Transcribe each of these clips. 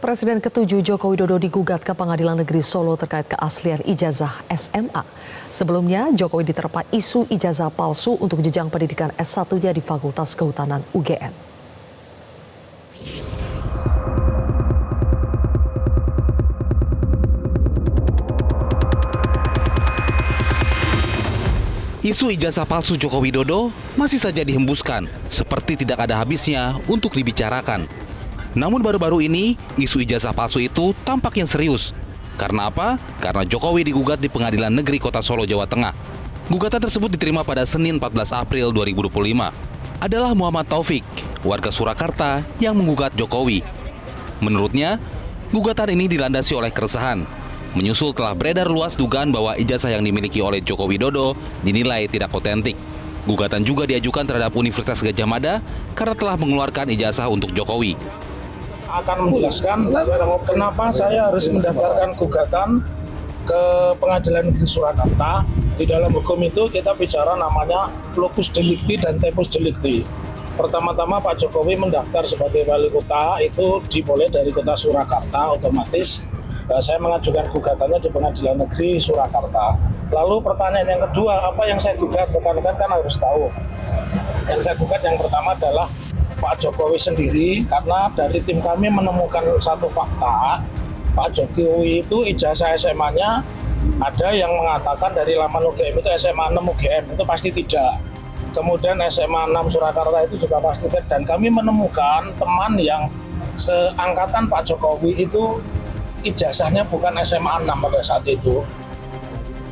Presiden ke-7 Joko Widodo digugat ke Pengadilan Negeri Solo terkait keaslian ijazah SMA. Sebelumnya, Jokowi diterpa isu ijazah palsu untuk jenjang pendidikan S1-nya di Fakultas Kehutanan UGM. Isu ijazah palsu Joko Widodo masih saja dihembuskan, seperti tidak ada habisnya untuk dibicarakan. Namun baru-baru ini, isu ijazah palsu itu tampaknya serius. Karena apa? Karena Jokowi digugat di Pengadilan Negeri Kota Solo, Jawa Tengah. Gugatan tersebut diterima pada Senin 14 April 2025. Adalah Muhammad Taufik, warga Surakarta yang menggugat Jokowi. Menurutnya, gugatan ini dilandasi oleh keresahan. Menyusul telah beredar luas dugaan bahwa ijazah yang dimiliki oleh Joko Widodo dinilai tidak otentik. Gugatan juga diajukan terhadap Universitas Gadjah Mada karena telah mengeluarkan ijazah untuk Jokowi. Akan menjelaskan kenapa saya harus mendaftarkan gugatan ke Pengadilan Negeri Surakarta. Di dalam hukum itu kita bicara namanya locus delicti dan tempus delicti. Pertama-tama Pak Jokowi mendaftar sebagai wali kota itu dimulai dari kota Surakarta, otomatis saya mengajukan gugatannya di Pengadilan Negeri Surakarta. Lalu pertanyaan yang kedua, apa yang saya gugat? Rekan-rekan kan harus tahu. Yang saya gugat yang pertama adalah Pak Jokowi sendiri, karena dari tim kami menemukan satu fakta, Pak Jokowi itu ijazah SMA-nya ada yang mengatakan dari laman UGM itu SMA 6 UGM, itu pasti tidak. Kemudian SMA 6 Surakarta itu juga pasti tidak. Dan kami menemukan teman yang seangkatan Pak Jokowi itu ijazahnya bukan SMA 6 pada saat itu.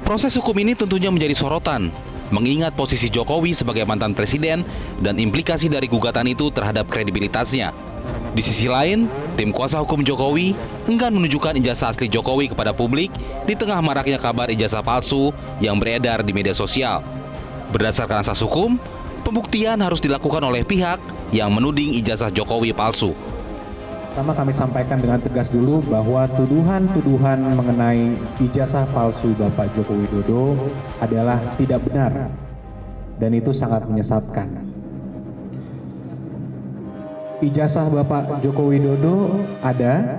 Proses hukum ini tentunya menjadi sorotan, mengingat posisi Jokowi sebagai mantan presiden dan implikasi dari gugatan itu terhadap kredibilitasnya. Di sisi lain, tim kuasa hukum Jokowi enggan menunjukkan ijazah asli Jokowi kepada publik di tengah maraknya kabar ijazah palsu yang beredar di media sosial. Berdasarkan asas hukum, pembuktian harus dilakukan oleh pihak yang menuding ijazah Jokowi palsu. Pertama kami sampaikan dengan tegas dulu bahwa tuduhan-tuduhan mengenai ijazah palsu Bapak Joko Widodo adalah tidak benar dan itu sangat menyesatkan. Ijazah Bapak Joko Widodo ada,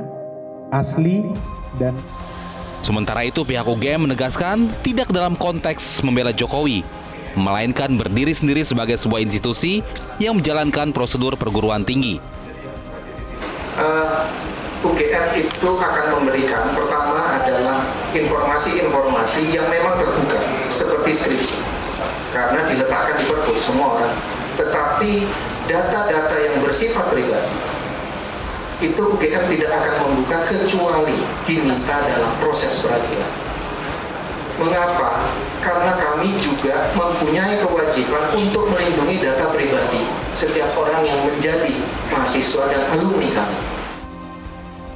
asli, dan Sementara itu pihak UGM menegaskan tidak dalam konteks membela Jokowi, melainkan berdiri sendiri sebagai sebuah institusi yang menjalankan prosedur perguruan tinggi. UGM itu akan memberikan pertama adalah informasi-informasi yang memang terbuka seperti skripsi karena diletakkan di perpus semua orang, tetapi data-data yang bersifat pribadi itu UGM tidak akan membuka kecuali diminta dalam proses peradilan. Mengapa? Karena kami juga mempunyai kewajiban untuk melindungi data pribadi setiap orang yang menjadi mahasiswa dan alumni kami.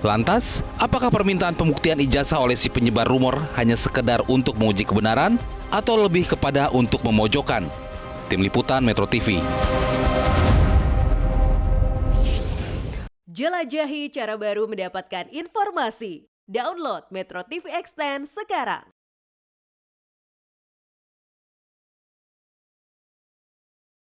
Lantas, apakah permintaan pembuktian ijazah oleh si penyebar rumor hanya sekedar untuk menguji kebenaran atau lebih kepada untuk memojokkan? Tim Liputan Metro TV. Jelajahi cara baru mendapatkan informasi. Download Metro TV Extend sekarang.